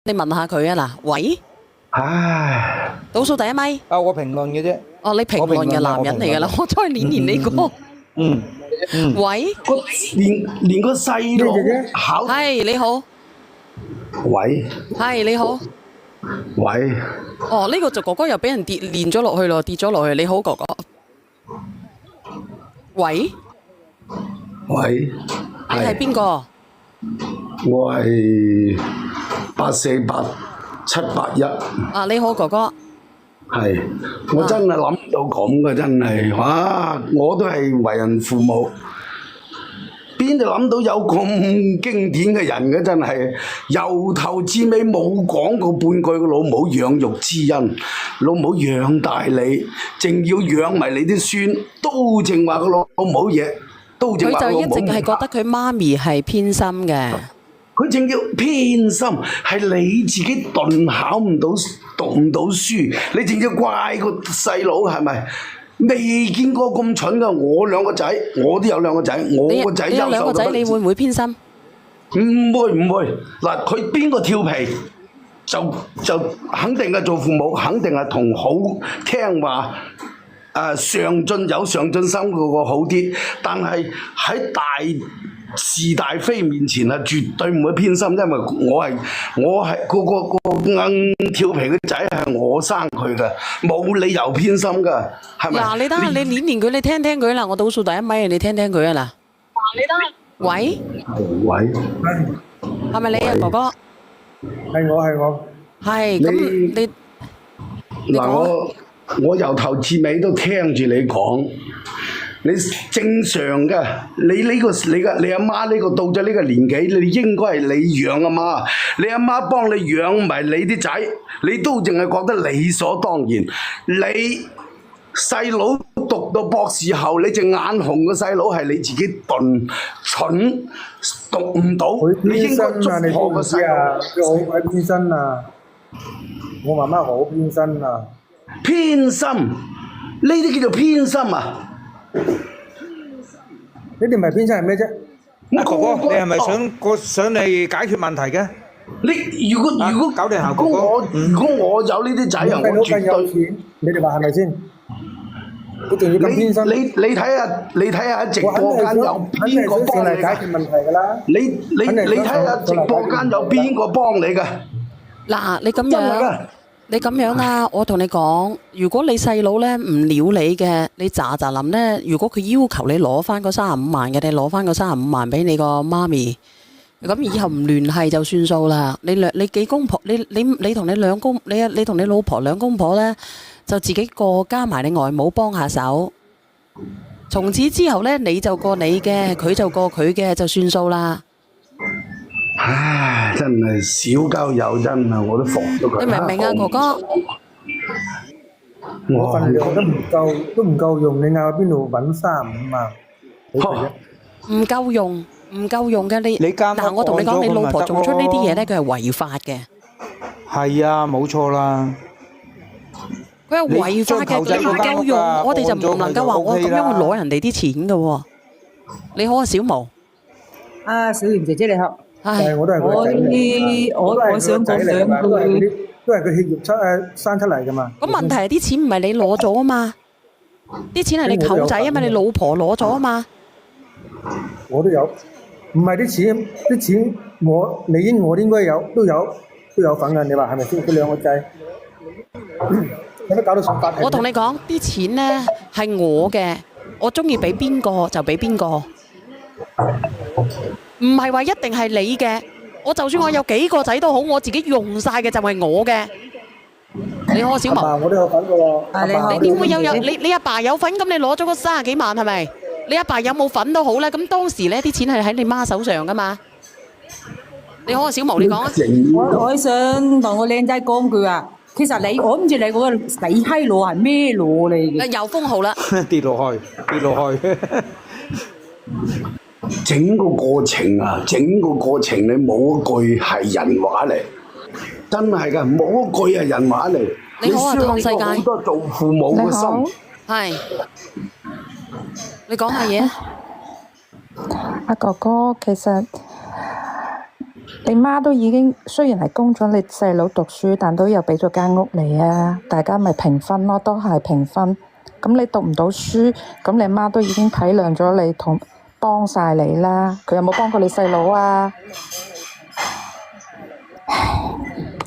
你問下佢啊嗱，喂，唉，倒數第一咪。我評論嘅啫。哦，你評論嘅男人嚟噶啦，我再練你個。喂，連個細佬考。係你好。喂。係你好。喂。哦，呢個就哥哥又俾人練咗落去咯，跌咗落去。你好，哥哥。喂。喂。你係邊個？我係848781。你好，哥哥。係，我真係諗到咁嘅，真係，哇！我都係為人父母，邊度諗到有咁經典嘅人嘅，真係由頭至尾冇講過半句嘅老母養育之恩，老母養大你，淨要養埋你啲孫，都淨話個老母嘢，都淨話個老母。佢就一直係覺得佢媽咪係偏心嘅。佢正叫偏心，係你自己頓考唔到、讀唔到書，你淨要怪個細佬係咪？未見過咁蠢噶，我兩個仔，我都有兩個仔，我個仔優秀到不。你有兩個仔，你會唔會偏心？唔會，嗱，佢邊個調皮就肯定係做父母，肯定係同好聽話。上進有上進心嗰個好啲，但係喺大是大非面前係絕對唔會偏心，因為我係個硬調皮嘅仔係我生佢嘅，冇理由偏心㗎，係咪？嗱，你等下你練佢，你聽聽佢啦，我倒數第一咪，你聽聽佢啊嗱。嗱，你等下。喂。喂。係咪你啊，哥哥？係我。係咁你嗱我由頭至尾都聽住你講，你正常噶，你阿媽呢個到咗呢個年紀，你應該係你養阿媽，你阿媽幫你養埋你啲仔，你都淨係覺得理所當然。你細佬讀到博士後，你隻眼紅嘅細佬係你自己笨蠢讀唔到，你應該祝賀個細佬。佢好偏心啊！我媽媽好偏心啊！偏心，呢啲叫做偏心啊！呢啲唔係偏心係咩啫？哥哥，你係咪想你解決問題嘅？你如果搞掂下哥哥，如果我有呢啲仔啊，我絕對。你哋話係咪先？佢仲要咁偏心？你睇下直播間有邊個幫你解決問題㗎啦？你睇下直播間有邊個幫你㗎？嗱，你咁樣啦，我同你講，如果你細佬咧唔撩你嘅，你咋諗咧？如果佢要求你攞翻嗰35萬嘅，你攞翻嗰35萬俾你個媽咪，咁以後唔聯繫就算數啦。你幾公婆，你同你同你老婆兩公婆咧，就自己過加埋你外母幫下手。從此之後咧，你就過你嘅，佢就過佢嘅，就算數啦。唉，真係小交友真啊，我都服咗佢。你明唔明啊，哥哥？我份量都唔夠用，你嗌我邊度揾35萬？唔夠用嘅你。嗱，我同你講，你老婆做出呢啲嘢咧，佢係違法嘅。係啊，冇錯啦。佢係違法嘅，你唔夠用，我哋就唔能夠話我咁樣去攞人哋啲錢嘅。你好啊，小毛。小妍姐姐你好。我都係佢仔嚟。我想講兩句，都係佢血肉生出嚟噶嘛。咁問題係啲錢唔係你攞咗啊嘛，啲錢係你舅仔啊嘛，你老婆攞咗啊嘛。我都有，唔係啲錢我應該都有份噶，你話係咪先？佢兩個仔，有乜搞到上法庭？我同你講，啲錢咧係我嘅，我中意俾邊個就俾邊個。唔係話一定係你嘅，我就算我有幾個仔都好，我自己用晒嘅就係我嘅。你好，小毛。我都有份嘅喎。你點會有你阿爸有份，咁你攞咗嗰30幾萬係咪？你阿爸有冇份都好咧，咁當時咧啲錢係喺你媽手上噶嘛？你好，小毛，你講啊。我想同我靚仔講句啊，其實我唔知你嗰個死閪佬係咩佬嚟嘅。又封號啦。跌落去。整個過程你冇一句係人話嚟，真係噶，冇一句係人話嚟。你好啊，創世界。好多做父母嘅心。係。你講下嘢啊。阿哥哥，其實你媽都已經雖然係供咗你細佬讀書，但都有俾咗間屋你啊，大家咪平分咯，都係平分。咁你讀唔到書，咁你媽都已經體諒咗你同幫晒你啦。佢有冇幫過你細佬啊？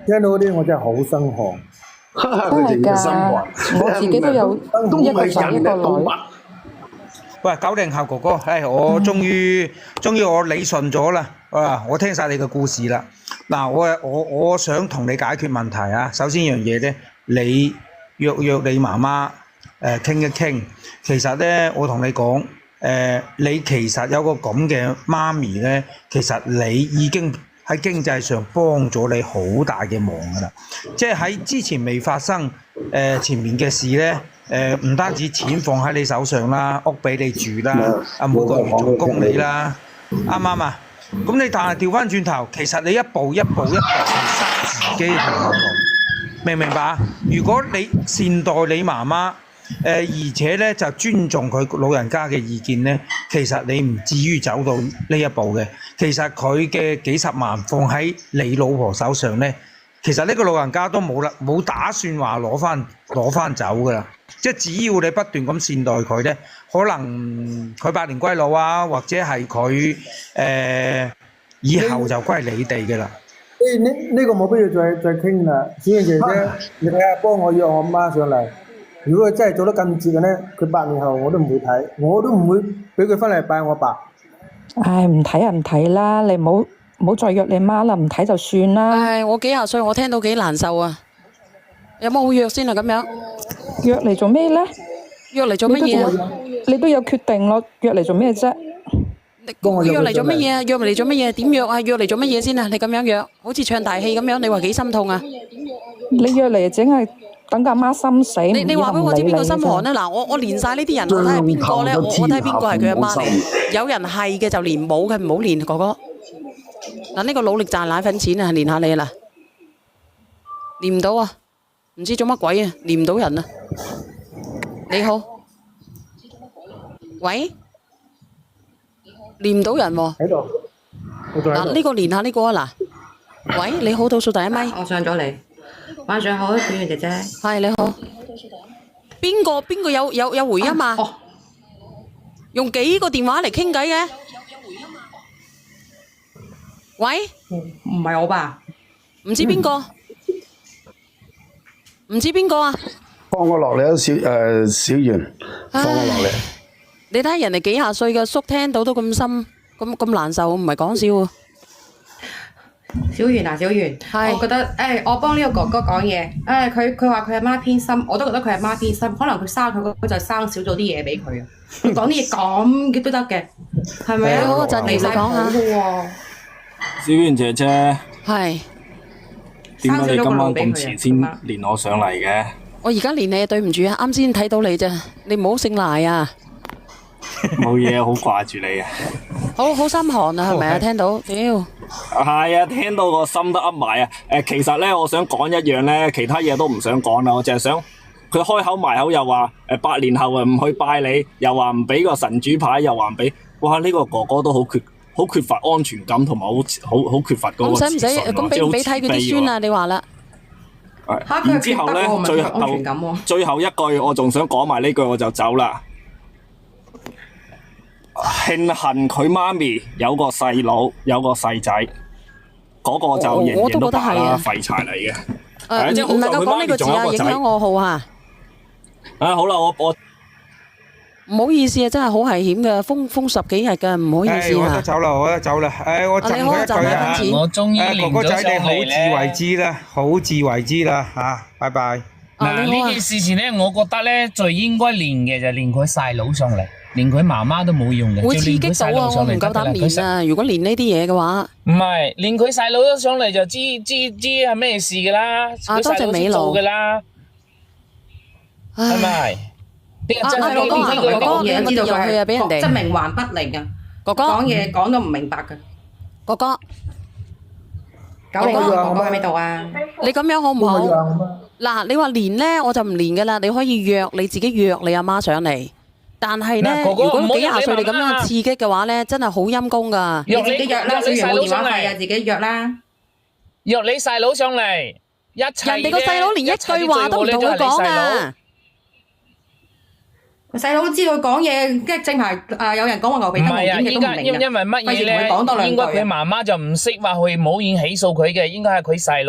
聽到嗰啲我真係好心寒。真係㗎，我自己都有一個仔一個女。喂，90後哥哥，我終於我理順咗啦，我聽晒你嘅故事啦。嗱，我想同你解決問題啊。首先一樣嘢咧，你約你媽媽傾一傾。其實咧，我同你講，你其實有個咁嘅媽咪咧，其實你已經喺經濟上幫咗你好大嘅忙㗎啦。即係喺之前未發生前面嘅事咧。唔單止錢放喺你手上啦，屋俾你住啦，每個月仲供你啦，啱唔啱啊？咁你但係調翻轉頭，其實你一步一步去塞自己條路，明唔明白啊？如果你善待你媽媽，而且咧就尊重佢老人家嘅意見咧，其實你唔至於走到呢一步嘅。其實佢嘅幾十萬放喺你老婆手上咧，其實呢個老人家都冇打算話攞翻走㗎啦。即係只要你不斷咁善待佢咧，可能佢百年歸老啊，或者係佢以後就歸你哋嘅啦。呢個冇必要再傾啦。小燕姐姐，你睇下幫我約我媽上嚟。如果佢真係做得咁節嘅咧，佢8年後我都唔會睇，我都唔會俾佢翻嚟拜我爸。唉，唔睇就唔睇啦，你唔好再約你媽啦，唔睇就算啦。唉，我幾廿歲，我聽到幾難受啊！有冇好約先啊？咁樣約嚟做咩咧？約嚟做乜嘢啊？你都有決定咯，約嚟做咩啫？約嚟做乜嘢啊？約嚟做乜嘢？點約啊？約嚟做乜嘢先啊？你咁樣約，好似唱大戲咁樣，你話幾心痛啊？你約嚟整係等阿媽心死，你話俾我知邊個心寒啊？嗱，我連晒呢啲人，我睇下邊個咧，我睇下邊個係佢阿媽嚟。有人係嘅就連冇嘅唔好連，哥哥。嗱，呢個努力賺奶粉錢啊，連下你啦，連唔到啊！唔知做乜鬼啊，連唔到人啊！你好，喂，連唔到人喎。喺度。嗱，呢個連下呢個啊嗱。喂，你好，倒數第一咪。我上咗嚟。晚上好，小圓姐姐。係你好。邊個有回音啊？用幾個電話嚟傾偈嘅？喂？唔係我吧？唔知邊個？唔知邊個啊？放我落嚟啊，小圓，放我落嚟。你睇人哋幾廿歲嘅叔聽到都咁心咁難受，唔係講笑啊！小圓啊，小圓，我覺得我幫呢個哥哥講嘢，佢話佢阿媽偏心，我都覺得佢阿媽偏心，可能佢生佢嗰就生少咗啲嘢俾佢啊！佢講啲嘢咁嘅都得嘅，係咪啊？好，陣你講下。小圓姐姐，係點解你今晚咁遲先連我上嚟嘅？我而家連你，對唔住啊，啱先睇到你啫，你唔好姓賴啊！冇嘢，好掛住你啊！好心寒啊，係咪啊？聽到，屌！係啊，聽到個心都噏埋啊！其實咧，我想講一樣咧，其他嘢都唔想講啦，我淨係想佢開口埋口又話8年後唔去拜你，又話唔俾個神主牌，又話唔俾，哇！呢個哥哥都好缺乏安全感，同埋好缺乏嗰個自信。咁使唔使咁俾睇佢啲孫啊？你話啦。然之後咧，最後一句我仲想講埋呢句，我就走啦。慶幸佢媽咪有個細佬，有個細仔，嗰個就人人都白啦，廢柴嚟嘅。唔能夠講呢個字啊，影響我好啊。好啦，我唔好意思啊，真係好危險嘅，封10幾日嘅，唔好意思啊。我都走啦，我贈佢一句啊，我終於連咗上嚟咧。哥哥仔，你好自為之啦，好自為之啦嚇，拜拜。嗱，呢件事情咧，我覺得咧最應該連嘅就連佢細佬上嚟。連佢媽媽都冇用嘅，會刺激到啊！我唔夠膽連啊！如果連呢啲嘢嘅話，唔係連佢細佬都上嚟就知係咩事噶啦，佢細佬先做噶啦，係咪？真係哥哥講嘢知道佢係俾人哋，即係冥頑不靈啊！哥哥講嘢講到唔明白嘅，哥哥90後哥哥喺邊度啊？你咁樣好唔好？嗱，你話連咧我就唔連噶啦，你可以約你自己約你阿媽上嚟。但係咧，嗱哥哥如果唔好幾廿歲你咁約你媽媽樣刺激嘅話咧，真係好陰功㗎。你自己約啦，小約你細佬圓冇電話上嚟費啊，自己約啦。約你細佬上嚟，一齊人哋個細佬連一句話都唔同佢講啊！細佬知道講嘢，即係正係有人講話牛鼻唔係啊，得毛點，你依都唔明㗎。家因為乜嘢費事同咧？佢講多兩應該佢句啊。媽媽就唔識話去冇意起訴佢嘅，應該係佢細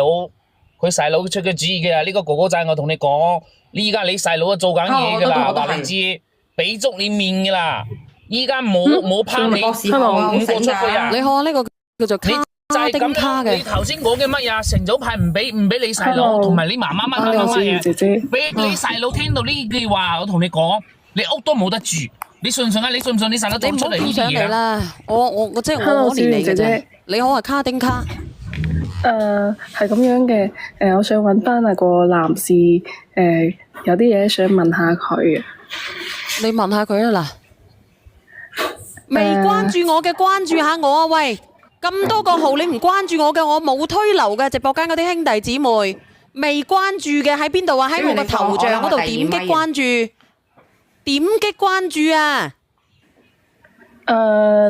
佬出嘅主意嘅。呢個哥哥仔，我同你講，依家你細佬都做緊嘢㗎啦，我都係話你知，俾足你面㗎啦。依家冇拋你博士後啊，好五個醒出去啊！㗎。你看呢個叫做你就係咁卡丁卡樣，你嘅，頭先講嘅乜嘢啊？成組派唔俾你細佬， Hello 同埋你媽媽乜乜乜乜嘢？姐姐，俾你細佬聽到呢句話，我同你講，你屋都冇得住，你信唔信啊？你信唔信你細佬你唔好做出嚟呢跳上嚟啲嘢啊？啦！我即係我 Hello，可憐你嘅啫小圓姐姐。你好係卡丁卡，係咁樣嘅。我想揾翻那個男士，有啲嘢想問下佢嘅。你問下佢啦嗱。未關注我嘅關注下我啊！喂，咁多個號你唔關注我嘅，我冇推流嘅直播間嗰啲兄弟姊妹未關注嘅喺邊度啊？喺我個頭像嗰度點擊關注，點擊關注啊！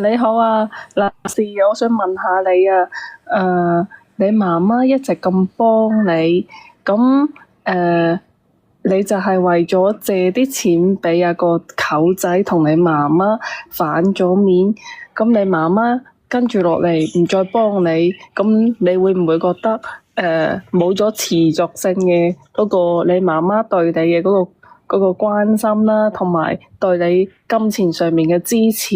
你好啊，男士，我想問下你啊，你媽媽一直咁幫你，咁你就係為咗借啲錢俾阿個舅仔同你媽媽反咗面，咁你媽媽跟住落嚟唔再幫你，咁你會唔會覺得冇咗持續性嘅嗰個你媽媽對你嘅嗰個關心啦，同埋對你金錢上面嘅支持，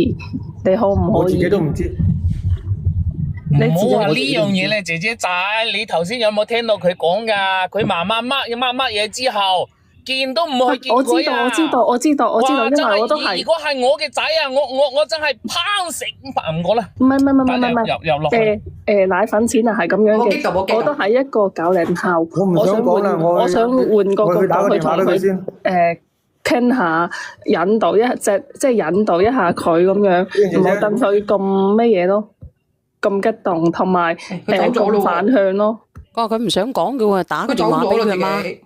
你可唔我自可以？己都唔知。唔好話呢樣嘢咧，姐姐仔，你頭先有冇聽到佢講㗎？佢媽媽乜嘢之後，見都唔去見我知道，佢啊！我知道，我知道，我知道，因哇為我都係真係如。果係我嘅仔啊，我真係拋食唔過啦。唔係，又落去。奶粉錢啊，係咁樣冇激動冇激動嘅。我都係一個90後，我唔想講啦，我想換個我去打角度去同個電話俾佢佢先。傾下，引導一下佢咁樣，唔好等佢咁乜嘢咯，咁激動，同埋佢走咗咯喎咁反向咯。佢話佢唔想講嘅喎，打個佢走電話俾咗啦，佢媽。自己。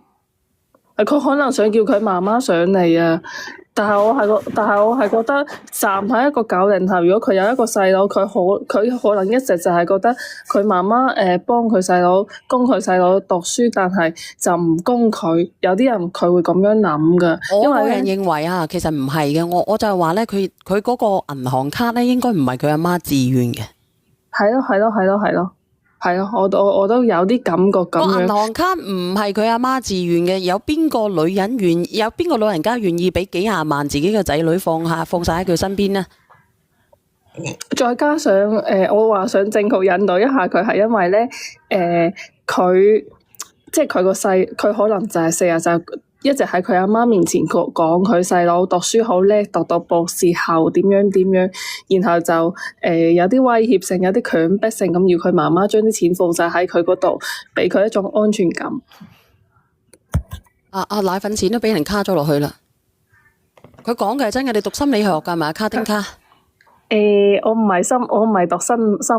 佢可能想叫佢媽媽上嚟啊，但係我係覺得站喺一個90後，如果佢有一個細佬，佢可能一直就係覺得佢媽媽幫佢細佬供佢細佬讀書，但係就唔供佢。有啲人佢會咁樣諗噶，我個人因為咧認為啊，其實唔係嘅，我就係話咧，佢嗰個銀行卡咧，應該唔係佢阿媽自願嘅。係咯，我都有啲感覺咁個銀樣。行卡唔係佢阿媽自願嘅，有邊個老人家願意俾幾廿萬自己嘅仔女放晒喺佢身邊呢？再加上我話想正確引導一下佢，係因為咧佢即係佢個細，佢可能就係40就一直喺佢阿媽面前講佢細佬讀書好叻，讀到博士後點樣，然後就有啲威脅性，有啲強迫性咁要佢媽媽將啲錢放晒喺佢嗰度，俾佢一種安全感。奶粉錢都俾人卡咗落去啦。佢講嘅係真嘅，你讀心理學㗎嘛？卡丁卡。我唔係讀心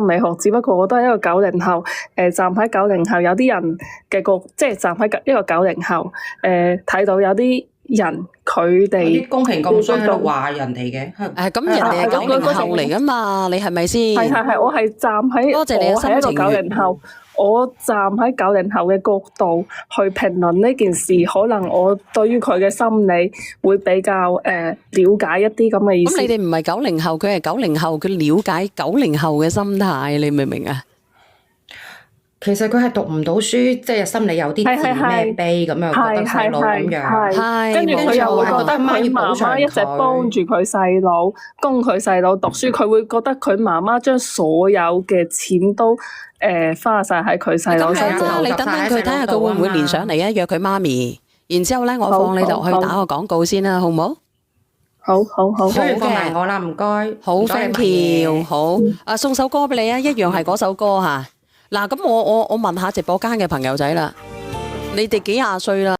理學，只不過我都係一個90後，站喺90後有啲人嘅即係站喺一個90後，睇到有啲人佢哋啲公平咁衰喺度話人哋嘅。咁人哋係90後嚟㗎嘛？你係咪先？係，我係站喺多謝你嘅我係一個心情90後，我站喺90後嘅角度去評論呢件事，可能我對於佢嘅心理會比較了解一啲咁嘅意思。咁你哋唔係90後，佢係90後，佢了解90後嘅心態，你明唔明啊？其實佢係讀唔到書，即係心理有啲自咩悲咁樣，覺得細佬咁樣。跟住佢又會覺得佢媽媽一直幫住佢細佬，供佢細佬讀書，佢會覺得佢媽媽將所有嘅錢都花晒喺佢細佬身上。你等等佢睇下佢會唔會連上嚟啊？約佢媽咪，然之後咧我放你落去打個廣告先啦，好唔好？好嘅，放埋我啦，唔該。好 thank you，好送首歌俾你啊，一樣係嗰首歌嚇。嗱，咁我問下直播間嘅朋友仔啦，你哋幾廿歲啦？